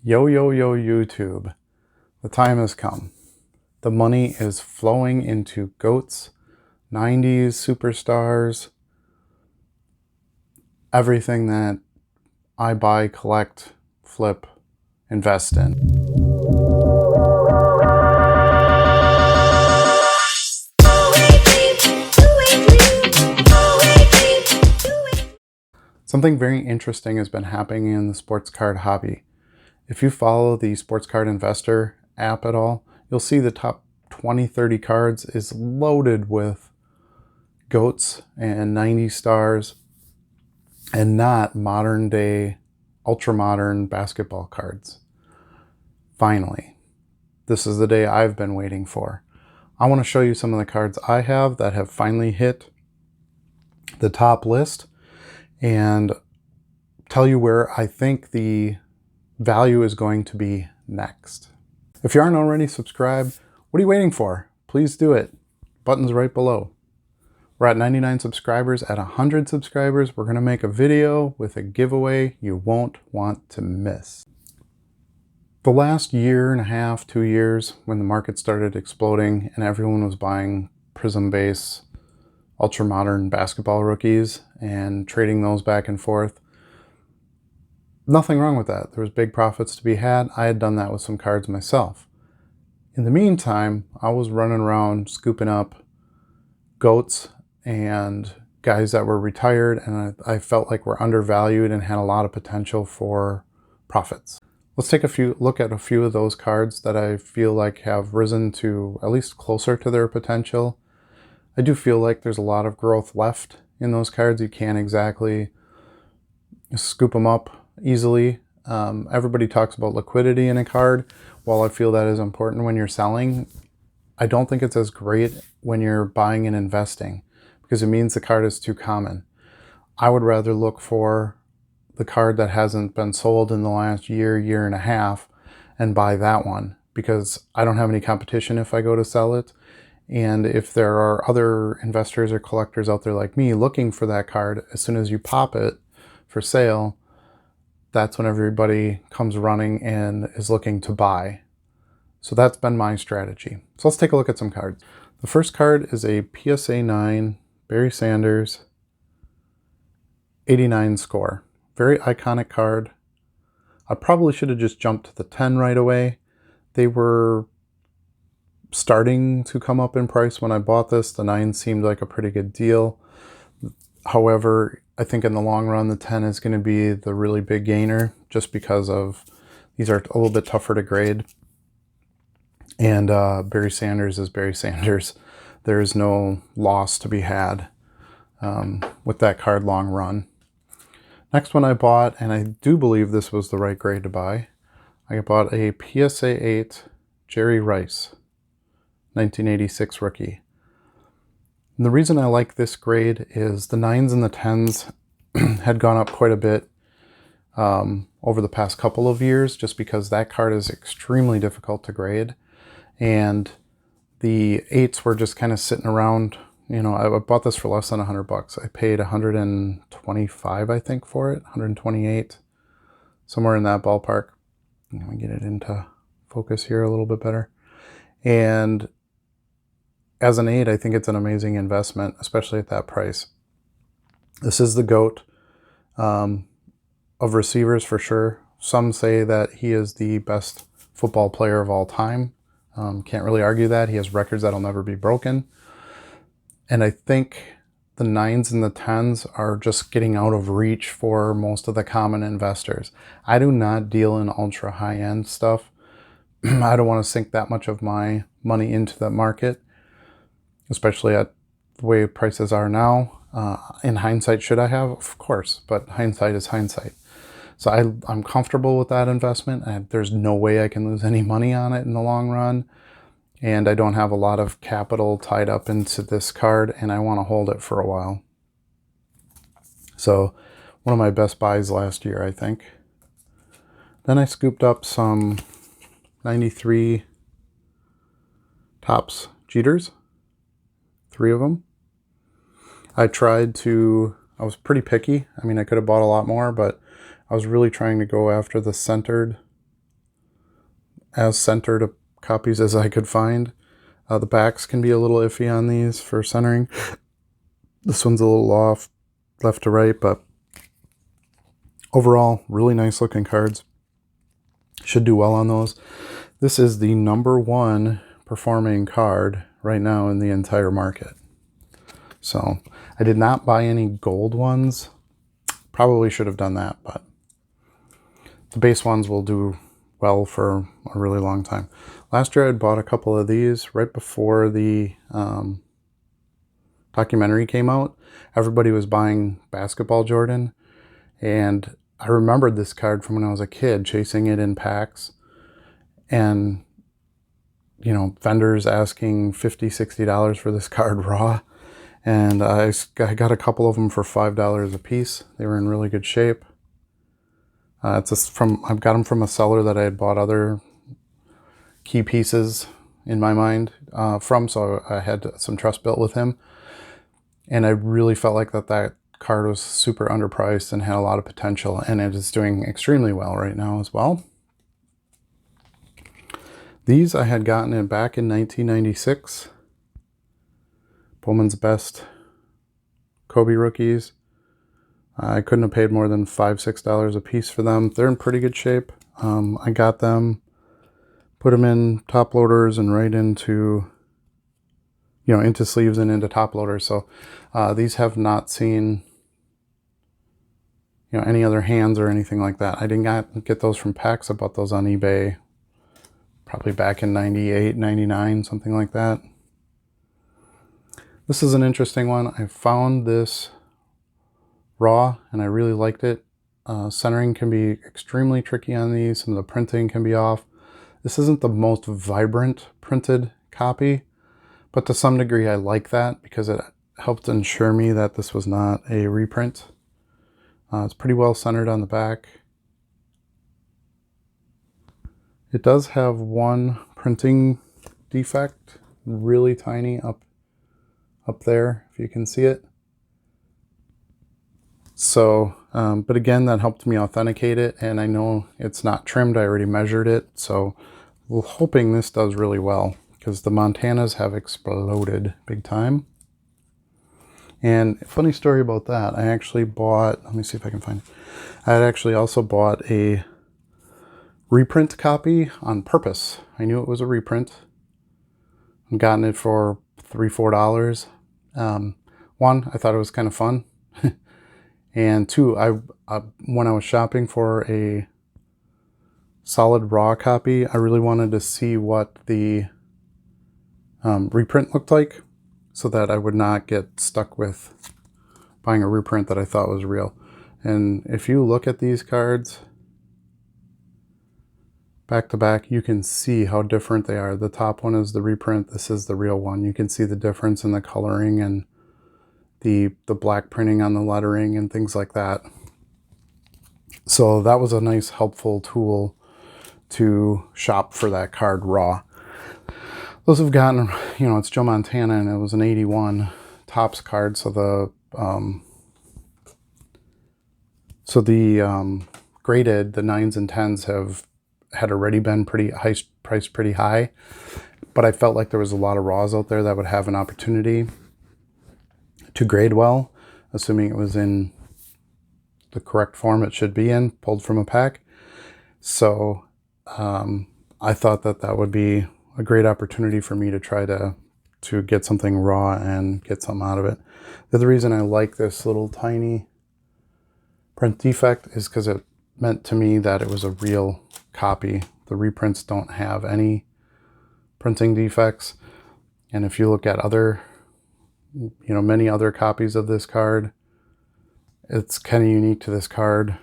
Yo, yo, yo, YouTube. The time has come. The money is flowing into GOATs, 90s superstars, everything that I buy, collect, flip, invest in. Something very interesting has been happening in the sports card hobby. If you follow the Sports Card Investor app at all, you'll see the top 20, 30 cards is loaded with GOATs and 90 stars and not modern day, ultra modern basketball cards. Finally, this is the day I've been waiting for. I want to show you some of the cards I have that have finally hit the top list and tell you where I think the value is going to be next. If you aren't already subscribed, what are you waiting for? Please do it. Button's right below. We're at 99 subscribers. At 100 subscribers, we're going to make a video with a giveaway you won't want to miss. The last year and a half, 2 years, when the market started exploding and everyone was buying Prism base ultra modern basketball rookies and trading those back and forth, nothing wrong with that. There was big profits to be had. I had done that with some cards myself. In the meantime, I was running around scooping up GOATs and guys that were retired, and I felt like were undervalued and had a lot of potential for profits. Let's take a look at a few of those cards that I feel like have risen to at least closer to their potential. I do feel like there's a lot of growth left in those cards. You can't exactly scoop them up easily. Everybody talks about liquidity in a card. While I feel that is important when you're selling, I don't think it's as great when you're buying and investing because it means the card is too common. I would rather look for the card that hasn't been sold in the last year, year and a half, and buy that one because I don't have any competition if I go to sell it. And if there are other investors or collectors out there like me looking for that card, as soon as you pop it for sale, that's when everybody comes running and is looking to buy. So that's been my strategy. So let's take a look at some cards. The first card is a PSA 9 Barry Sanders 89 score. Very iconic card. I probably should have just jumped to the 10 right away. They were starting to come up in price when I bought this. The 9 seemed like a pretty good deal. However, I think in the long run, the 10 is going to be the really big gainer just because of these are a little bit tougher to grade. And Barry Sanders is Barry Sanders. There is no loss to be had with that card long run. Next one I bought, and I do believe this was the right grade to buy, I bought a PSA 8 Jerry Rice, 1986 rookie. And the reason I like this grade is the 9s and the 10s had gone up quite a bit over the past couple of years just because that card is extremely difficult to grade. And the 8s were just kind of sitting around. You know, I bought this for less than $100. I paid $125, I think, for it, 128, somewhere in that ballpark. Let me get it into focus here a little bit better. And as an 8, I think it's an amazing investment, especially at that price. This is the GOAT of receivers for sure. Some say that he is the best football player of all time. Can't really argue that. He has records that'll never be broken. And I think the 9s and the 10s are just getting out of reach for most of the common investors. I do not deal in ultra high-end stuff. I don't want to sink that much of my money into the market, especially at the way prices are now. In hindsight, should I have? Of course, but hindsight is hindsight. So I'm comfortable with that investment. There's no way I can lose any money on it in the long run. And I don't have a lot of capital tied up into this card, and I want to hold it for a while. So one of my best buys last year, I think. Then I scooped up some 93 Topps Jeters, 3 of them. I was pretty picky. I mean, I could have bought a lot more, but I was really trying to go after the centered as centered copies as I could find. The backs can be a little iffy on these for centering. This one's a little off left to right, but overall, really nice looking cards. Should do well on those. This is the #1 performing card right now in the entire market. So I did not buy any gold ones. Probably should have done that, but the base ones will do well for a really long time. Last year I had bought a couple of these right before the documentary came out. Everybody was buying Basketball Jordan, and I remembered this card from when I was a kid, chasing it in packs, and you know, vendors asking $50, $60 for this card raw, and I got a couple of them for $5 a piece. They were in really good shape. I've got them from a seller that I had bought other key pieces in my mind from, so I had some trust built with him, and I really felt like that card was super underpriced and had a lot of potential, and it is doing extremely well right now as well. These I had gotten it back in 1996. Bowman's Best Kobe rookies. I couldn't have paid more than $5, $6 a piece for them. They're in pretty good shape. I got them, put them in top loaders and right into, you know, into sleeves and into top loaders. So these have not seen, you know, any other hands or anything like that. I did not get those from packs. I bought those on eBay probably back in 98, 99, something like that. This is an interesting one. I found this raw and I really liked it. Centering can be extremely tricky on these. Some of the printing can be off. This isn't the most vibrant printed copy, but to some degree I like that because it helped ensure me that this was not a reprint. It's pretty well centered on the back. It does have one printing defect, really tiny up there, if you can see it. So, but again, that helped me authenticate it, and I know it's not trimmed. I already measured it, so we're hoping this does really well because the Montanas have exploded big time. And funny story about that, I actually bought, let me see if I can find it. I had actually also bought a reprint copy on purpose. I knew it was a reprint. I've gotten it for $3, $4. One, I thought it was kind of fun. And two, when I was shopping for a solid raw copy, I really wanted to see what the reprint looked like so that I would not get stuck with buying a reprint that I thought was real. And if you look at these cards back to back, you can see how different they are. The top one is the reprint. This is the real one. You can see the difference in the coloring and the black printing on the lettering and things like that. So that was a nice helpful tool to shop for that card raw. Those have gotten, you know, it's Joe Montana and it was an 81 Topps card, so the graded, the 9s and 10s had already been pretty high, priced pretty high, but I felt like there was a lot of raws out there that would have an opportunity to grade well, assuming it was in the correct form it should be in, pulled from a pack. So I thought that would be a great opportunity for me to try to get something raw and get something out of it. The other reason I like this little tiny print defect is because it meant to me that it was a real copy. The reprints don't have any printing defects. And if you look at other, you know, many other copies of this card, it's kind of unique to this card.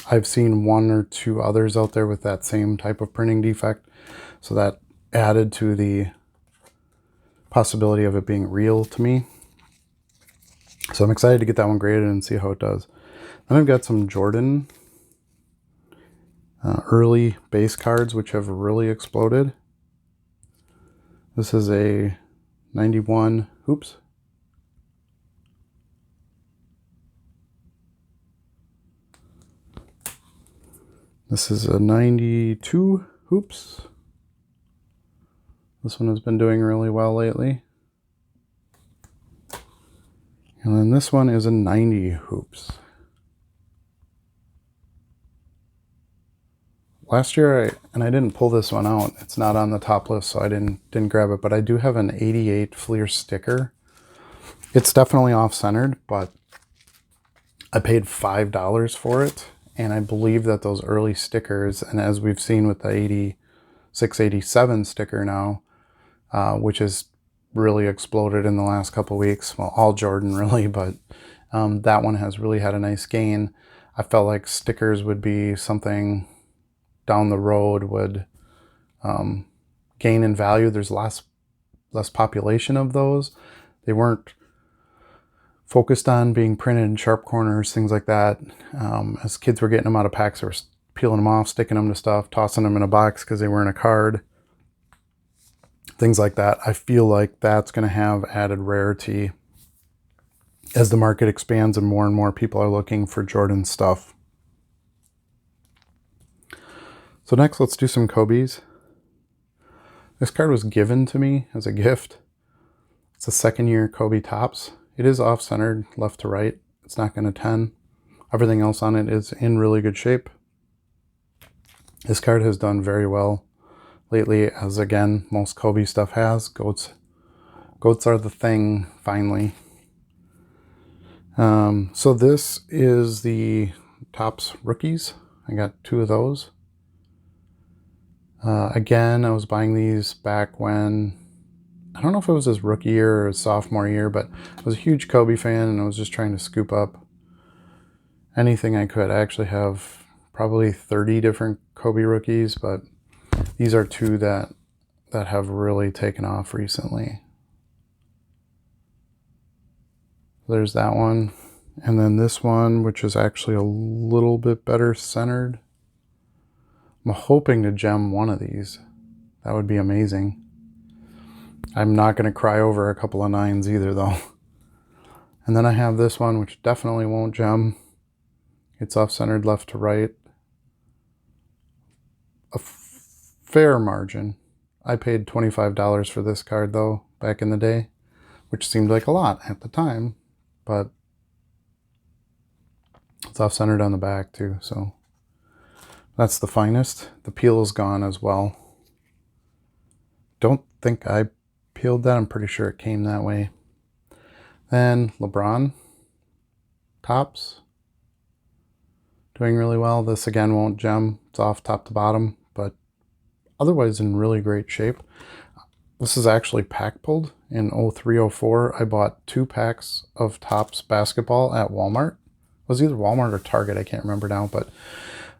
I've seen one or two others out there with that same type of printing defect. So that added to the possibility of it being real to me. So I'm excited to get that one graded and see how it does. Then I've got some Jordan early base cards, which have really exploded. This is a 91, oops. This is a 92 hoops. This one has been doing really well lately. And then this one is a 90 hoops. Last year, I didn't pull this one out. It's not on the top list, so I didn't grab it. But I do have an 88 Fleer sticker. It's definitely off-centered, but I paid $5 for it. And I believe that those early stickers, and as we've seen with the 86, 87 sticker now, which has really exploded in the last couple weeks. Well, all Jordan really, but that one has really had a nice gain. I felt like stickers would be something down the road would gain in value. There's less population of those. They weren't focused on being printed in sharp corners, things like that. As kids were getting them out of packs, they were peeling them off, sticking them to stuff, tossing them in a box because they weren't a card. Things like that. I feel like that's going to have added rarity as the market expands and more people are looking for Jordan stuff. So next, let's do some Kobe's. This card was given to me as a gift. It's a second-year Kobe Topps. It is off-centered, left to right. It's not going to 10. Everything else on it is in really good shape. This card has done very well lately, as again, most Kobe stuff has. Goats are the thing, finally. So this is the Topps rookies. I got 2 of those. Again, I was buying these back when, I don't know if it was his rookie year or his sophomore year, but I was a huge Kobe fan and I was just trying to scoop up anything I could. I actually have probably 30 different Kobe rookies, but these are 2 that have really taken off recently. There's that one. And then this one, which is actually a little bit better centered. I'm hoping to gem one of these. That would be amazing. I'm not going to cry over a couple of 9s either, though. And then I have this one, which definitely won't gem. It's off-centered left to right. A fair margin. I paid $25 for this card, though, back in the day, which seemed like a lot at the time, but it's off-centered on the back, too, so that's the finest. The peel is gone as well. Don't think I peeled that. I'm pretty sure it came that way. Then LeBron Topps. Doing really well. This again won't gem. It's off top to bottom, but otherwise in really great shape. This is actually pack pulled in 0304. I bought 2 packs of Topps basketball at Walmart. It was either Walmart or Target, I can't remember now, but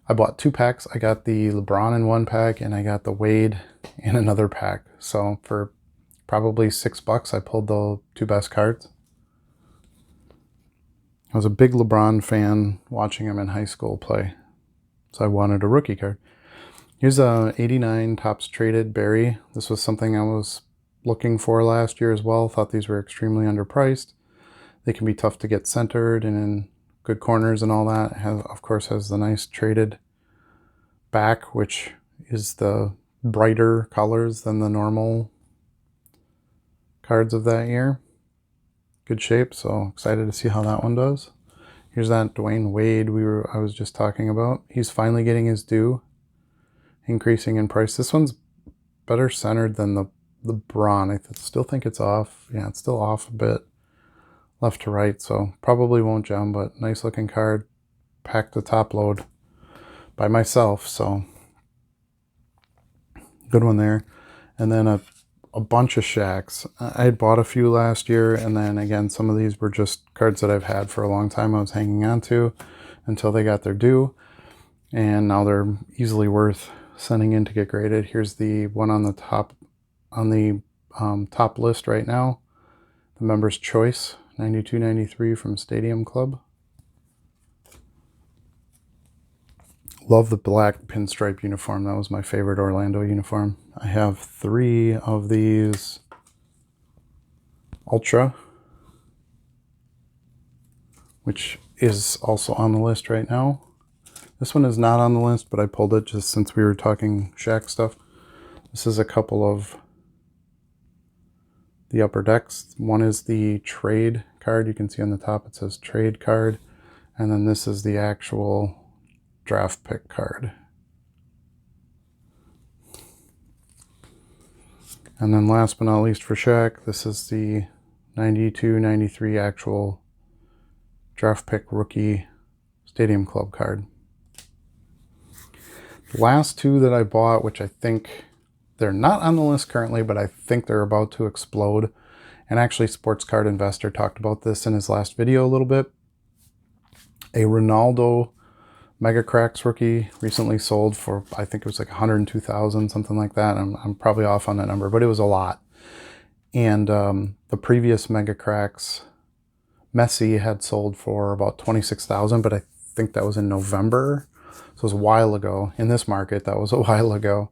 I bought 2 packs. I got the LeBron in 1 pack and I got the Wade in another pack. So for probably $6, I pulled the 2 best cards. I was a big LeBron fan watching him in high school play, so I wanted a rookie card. Here's a 89 Topps Traded Barry. This was something I was looking for last year as well. Thought these were extremely underpriced. They can be tough to get centered and in good corners and all that. It has, of course, has the nice traded back, which is the brighter colors than the normal cards of that year. Good shape, so excited to see how that one does. Here's that Dwayne Wade I was just talking about. He's finally getting his due, increasing in price. This one's better centered than the Braun. I still think it's off. Yeah, it's still off a bit left to right, so probably won't gem, but nice looking card. Packed the top load by myself, so good one there. And then a bunch of Shaqs. I had bought a few last year, and then again, some of these were just cards that I've had for a long time I was hanging on to until they got their due, and now they're easily worth sending in to get graded. Here's the one on the top top list right now, the Members' Choice 92-93 from Stadium Club. Love the black pinstripe uniform. That was my favorite Orlando uniform. I have 3 of these Ultra, which is also on the list right now. This one is not on the list, but I pulled it just since we were talking Shaq stuff. This is a couple of the upper decks. One is the trade card. You can see on the top it says trade card. And then this is the actual draft pick card. And then last but not least for Shaq, this is the 92-93 actual draft pick rookie Stadium Club card. The last two that I bought, which I think they're not on the list currently, but I think they're about to explode. And actually Sports Card Investor talked about this in his last video a little bit. A Ronaldo Mega Cracks rookie recently sold for, I think it was like 102,000, something like that. I'm probably off on that number, but it was a lot. And the previous Mega Cracks Messi had sold for about 26,000, but I think that was in November. So it was a while ago. In this market, that was a while ago.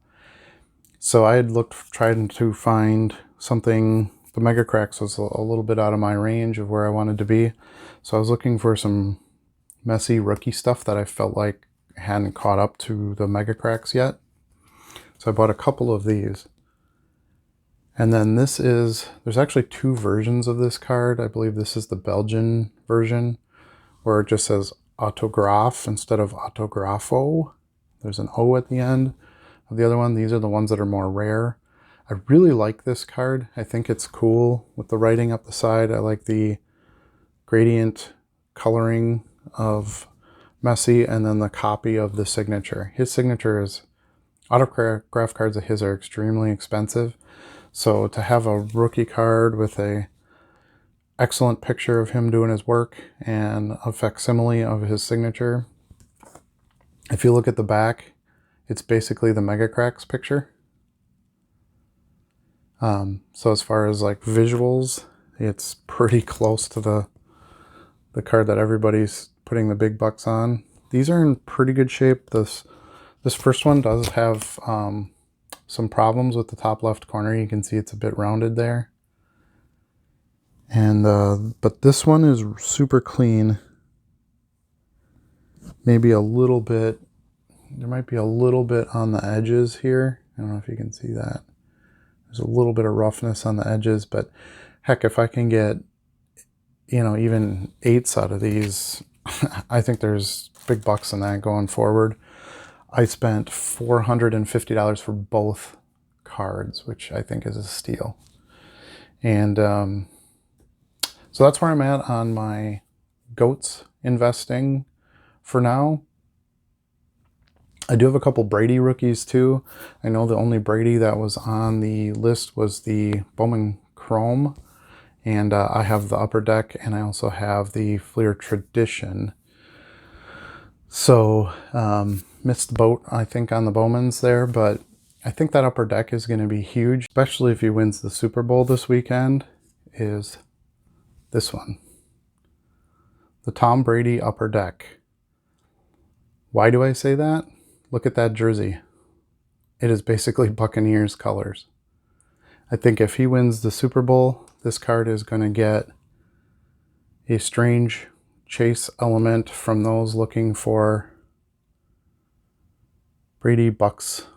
So I had tried to find something. The Mega Cracks was a little bit out of my range of where I wanted to be. So I was looking for some Messi rookie stuff that I felt like hadn't caught up to the Mega Cracks yet. So I bought a couple of these. And then this is, there's actually two versions of this card. I believe this is the Belgian version where it just says Autograph instead of Autografo. There's an O at the end of the other one. These are the ones that are more rare. I really like this card. I think it's cool with the writing up the side. I like the gradient coloring of Messi and then the copy of the signature. His signature is, autograph cards of his are extremely expensive. So to have a rookie card with a excellent picture of him doing his work and a facsimile of his signature. If you look at the back, it's basically the Mega Cracks picture. So as far as like visuals, it's pretty close to the card that everybody's putting the big bucks on. These are in pretty good shape. This first one does have some problems with the top left corner. You can see it's a bit rounded there. And but this one is super clean. Maybe a little bit, there might be a little bit on the edges here. I don't know if you can see that. There's a little bit of roughness on the edges, but heck, if I can get, you know, even 8s out of these, I think there's big bucks in that going forward. I spent $450 for both cards, which I think is a steal. And so that's where I'm at on my GOATS investing for now. I do have a couple Brady rookies too. I know the only Brady that was on the list was the Bowman Chrome. And I have the Upper Deck, and I also have the Fleer Tradition. So missed the boat, I think, on the Bowmans there, but I think that Upper Deck is going to be huge, especially if he wins the Super Bowl this weekend, is this one. The Tom Brady Upper Deck. Why do I say that? Look at that jersey. It is basically Buccaneers colors. I think if he wins the Super Bowl, this card is going to get a strange chase element from those looking for Brady Bucks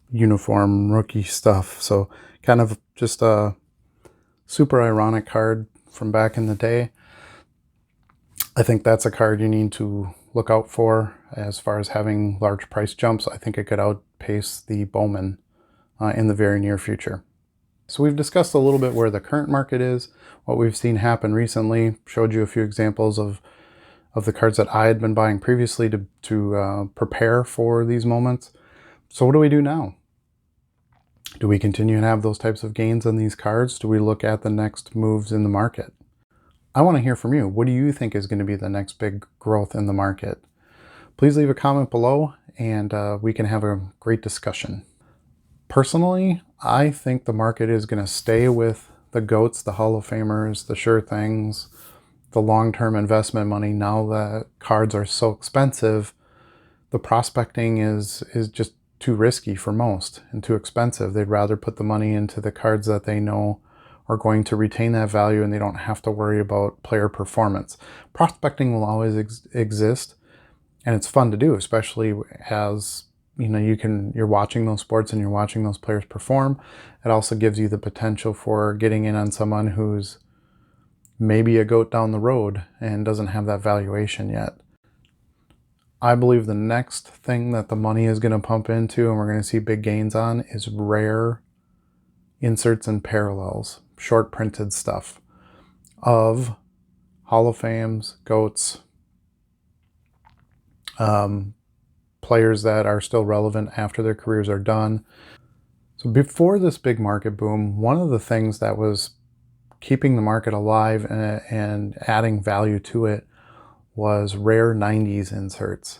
uniform rookie stuff. So kind of just a super ironic card from back in the day. I think that's a card you need to look out for as far as having large price jumps. I think it could outpace the Bowman in the very near future. So we've discussed a little bit where the current market is, what we've seen happen recently, showed you a few examples of the cards that I had been buying previously to prepare for these moments. So what do we do now? Do we continue to have those types of gains on these cards? Do we look at the next moves in the market? I want to hear from you. What do you think is going to be the next big growth in the market? Please leave a comment below and we can have a great discussion. Personally, I think the market is going to stay with the GOATs, the Hall of Famers, the sure things, the long-term investment money. Now that cards are so expensive, the prospecting is just too risky for most and too expensive. They'd rather put the money into the cards that they know are going to retain that value and they don't have to worry about player performance. Prospecting will always exist. And it's fun to do, especially as you're watching those sports and you're watching those players perform. It also gives you the potential for getting in on someone who's maybe a GOAT down the road and doesn't have that valuation yet. I believe the next thing that the money is going to pump into and we're going to see big gains on is rare inserts and parallels, short printed stuff of Hall of Fames, GOATs, players that are still relevant after their careers are done. So before this big market boom, one of the things that was keeping the market alive and adding value to it was rare 90s inserts.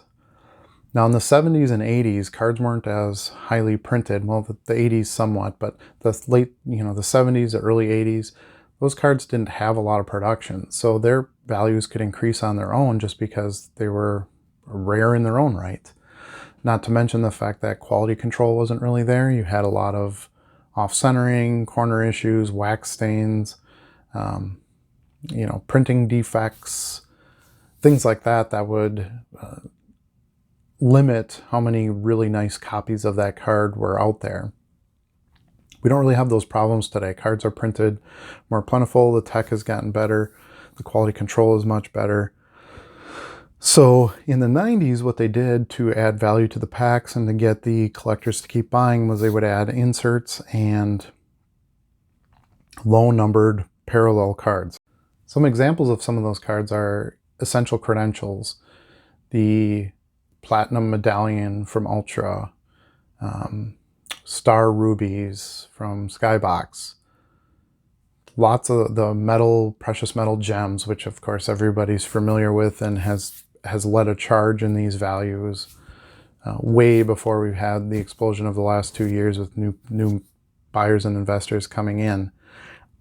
Now in the 70s and 80s, cards weren't as highly printed. Well, the 80s somewhat, but the late, the 70s, the early 80s, those cards didn't have a lot of production. So their values could increase on their own just because they were rare in their own right. Not to mention the fact that quality control wasn't really there. You had a lot of off-centering, corner issues, wax stains, printing defects, things like that that would limit how many really nice copies of that card were out there. We don't really have those problems today. Cards are printed more plentiful. The tech has gotten better. The quality control is much better. So in the 90s, what they did to add value to the packs and to get the collectors to keep buying was they would add inserts and low-numbered parallel cards. Some examples of some of those cards are Essential Credentials, the Platinum Medallion from Ultra, Star Rubies from Skybox, lots of the metal, precious metal gems, which of course everybody's familiar with and has led a charge in these values way before we've had the explosion of the last 2 years with new buyers and investors coming in.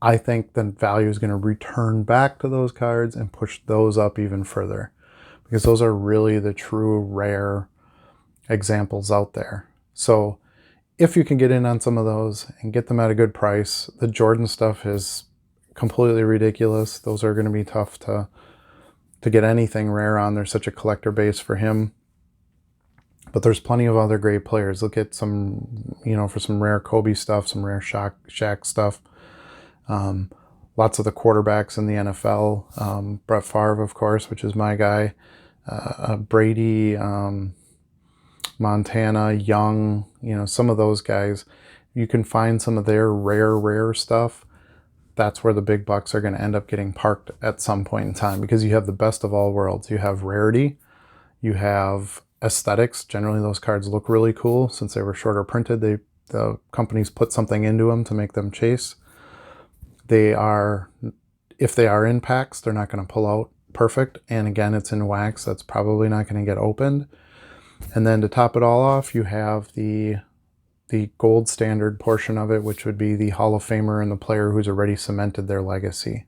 I think the value is going to return back to those cards and push those up even further, because those are really the true rare examples out there. So if you can get in on some of those and get them at a good price, the Jordan stuff is completely ridiculous. Those are going to be tough to get anything rare on. There's such a collector base for him. But there's plenty of other great players. Look at some, for some rare Kobe stuff, some rare Shaq stuff. Lots of the quarterbacks in the NFL. Brett Favre, of course, which is my guy. Brady, Montana, Young, some of those guys. You can find some of their rare stuff. That's where the big bucks are going to end up getting parked at some point in time, because you have the best of all worlds. You have rarity, you have aesthetics. Generally those cards look really cool. Since they were shorter printed, the companies put something into them to make them chase. If they are in packs, they're not going to pull out perfect. And again, it's in wax. That's probably not going to get opened. And then to top it all off, you have the gold standard portion of it, which would be the Hall of Famer and the player who's already cemented their legacy.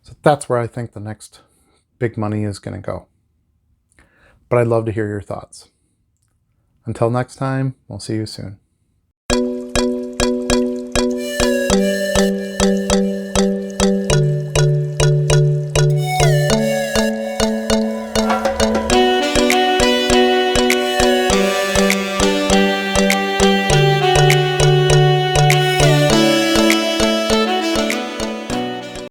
So that's where I think the next big money is going to go. But I'd love to hear your thoughts. Until next time, we'll see you soon.